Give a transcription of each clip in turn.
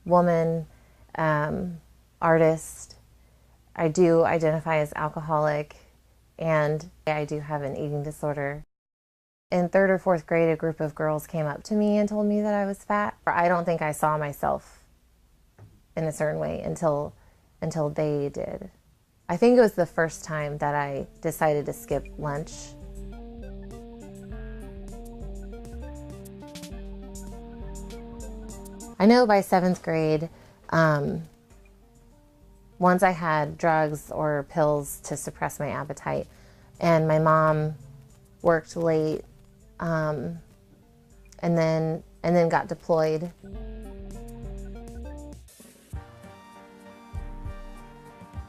woman, artist. I do identify as alcoholic, and I do have an eating disorder. In third or fourth grade, a group of girls came up to me and told me that I was fat. I don't think I saw myself in a certain way until they did. I think it was the first time that I decided to skip lunch. I know by seventh grade, once I had drugs or pills to suppress my appetite, and my mom worked late, and then got deployed.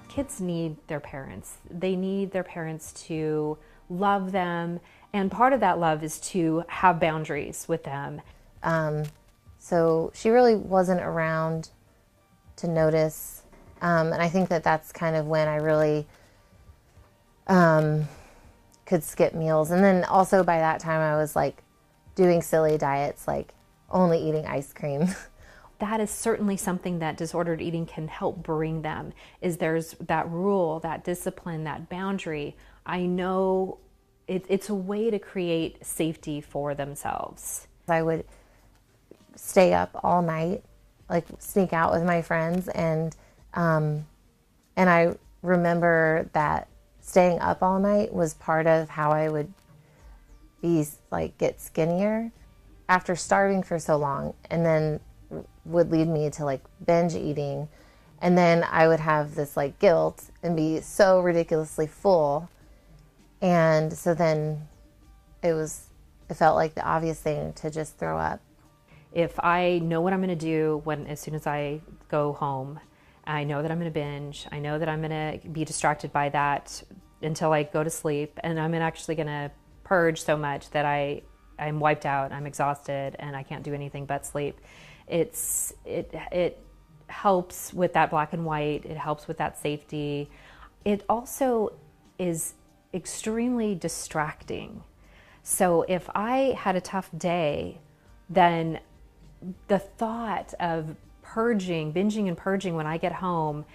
Kids need their parents. They need their parents to love them, and part of that love is to have boundaries with them. So she really wasn't around to notice, and I think that that's kind of when I really could skip meals. And then also by that time I was like doing silly diets, like only eating ice cream. That is certainly something that disordered eating can help bring them, is there's that rule, that discipline, that boundary. I know it's a way to create safety for themselves. I would stay up all night, like sneak out with my friends, and I remember that staying up all night was part of how I would be like get skinnier after starving for so long, and then would lead me to like binge eating, and then I would have this like guilt and be so ridiculously full, and so then it felt like the obvious thing to just throw up. If I know what I'm going to do as soon as I go home, I know that I'm going to binge, I know that I'm going to be distracted by that until I go to sleep, and I'm actually going to purge so much that I'm wiped out, I'm exhausted, and I can't do anything but sleep. It helps with that black and white. It helps with that safety. It also is extremely distracting. So if I had a tough day, then the thought of binging and purging when I get home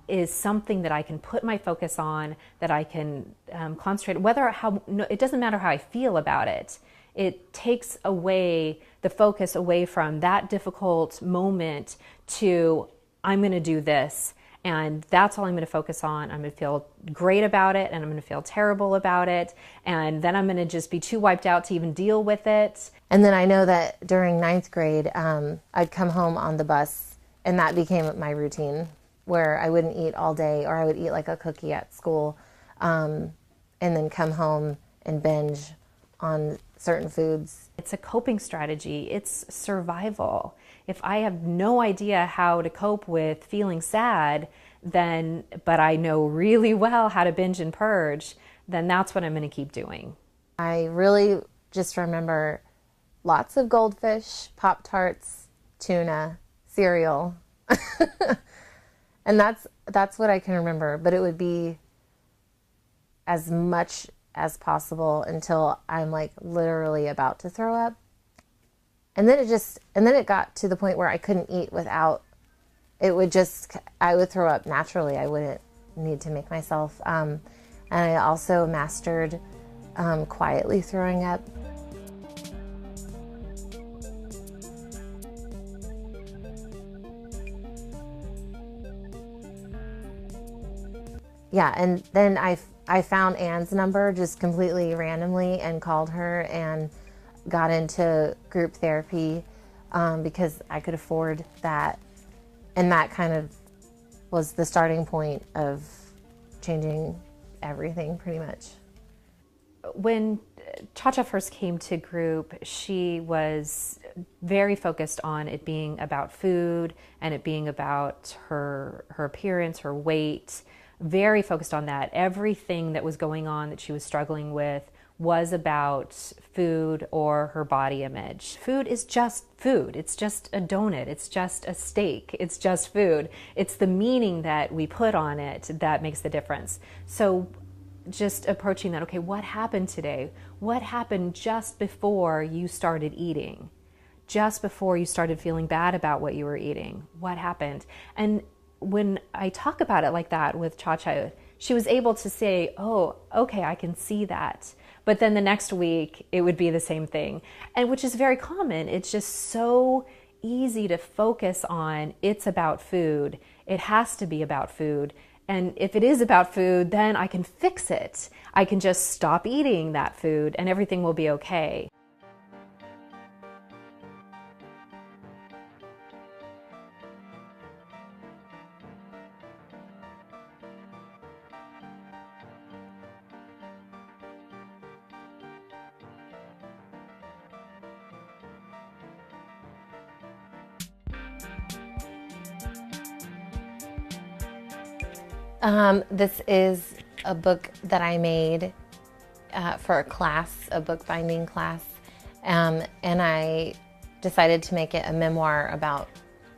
is something that I can put my focus on, that I can concentrate. It doesn't matter how I feel about it. It takes away the focus away from that difficult moment to, I'm going to do this, and that's all I'm going to focus on. I'm going to feel great about it, and I'm going to feel terrible about it, and then I'm going to just be too wiped out to even deal with it. And then I know that during ninth grade, I'd come home on the bus, and that became my routine, where I wouldn't eat all day, or I would eat like a cookie at school, and then come home and binge on certain foods. It's a coping strategy. It's survival. If I have no idea how to cope with feeling sad, but I know really well how to binge and purge, then that's what I'm going to keep doing. I really just remember lots of goldfish, Pop-Tarts, tuna, cereal. And that's what I can remember, but it would be as much as possible until I'm like literally about to throw up. And then it got to the point where I couldn't eat without, I would throw up naturally. I wouldn't need to make myself. And I also mastered quietly throwing up. Yeah, and then I found Anne's number just completely randomly and called her and got into group therapy because I could afford that. And that kind of was the starting point of changing everything pretty much. When Chacha first came to group, she was very focused on it being about food and it being about her appearance, her weight. Very focused on that. Everything that was going on that she was struggling with was about food or her body image. Food is just food. It's just a donut. It's just a steak. It's just food. It's the meaning that we put on it that makes the difference. So just approaching that, okay, what happened today? What happened just before you started eating? just before you started feeling bad about what you were eating? What happened? And when I talk about it like that with Chacha, she was able to say, oh, okay, I can see that. But then the next week, it would be the same thing, and which is very common. It's just so easy to focus on it's about food. It has to be about food. And if it is about food, then I can fix it. I can just stop eating that food and everything will be okay. This is a book that I made for a class, a bookbinding class, and I decided to make it a memoir about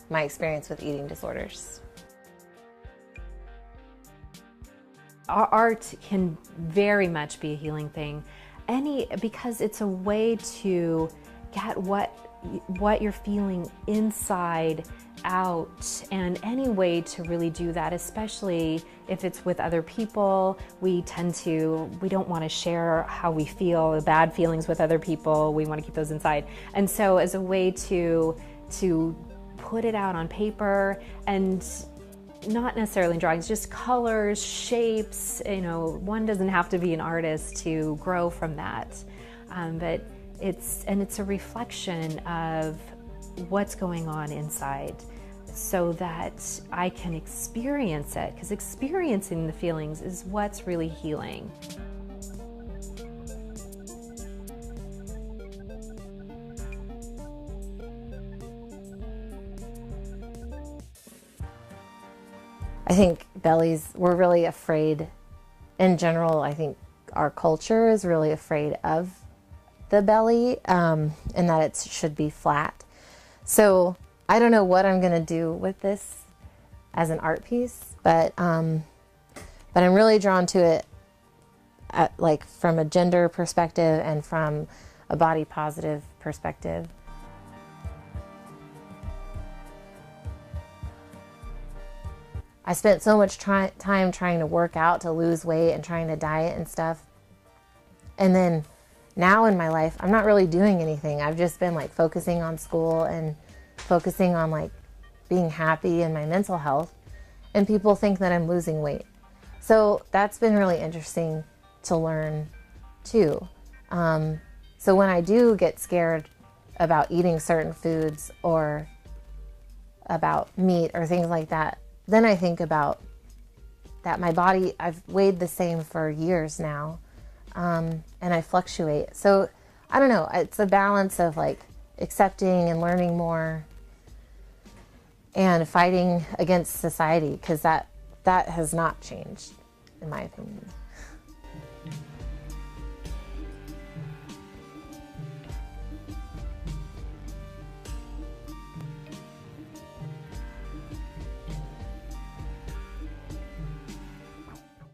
my experience with eating disorders. Art can very much be a healing thing, because it's a way to get what you're feeling inside out, and any way to really do that, especially if it's with other people. We don't want to share how we feel, the bad feelings with other people. We want to keep those inside. And so as a way to put it out on paper, and not necessarily in drawings, just colors, shapes, one doesn't have to be an artist to grow from that. But it's a reflection of what's going on inside, so that I can experience it, because experiencing the feelings is what's really healing. I think we're really afraid, in general, I think our culture is really afraid of the belly, and that it should be flat. So I don't know what I'm going to do with this as an art piece, but I'm really drawn to it from a gender perspective and from a body positive perspective. I spent so much time trying to work out to lose weight and trying to diet and stuff. And then now in my life, I'm not really doing anything. I've just been focusing on school and focusing on being happy and my mental health. And people think that I'm losing weight. So that's been really interesting to learn too. So when I do get scared about eating certain foods or about meat or things like that, then I think about that my body, I've weighed the same for years now, and I fluctuate. So I don't know, it's a balance of accepting and learning more and fighting against society, because that has not changed, in my opinion.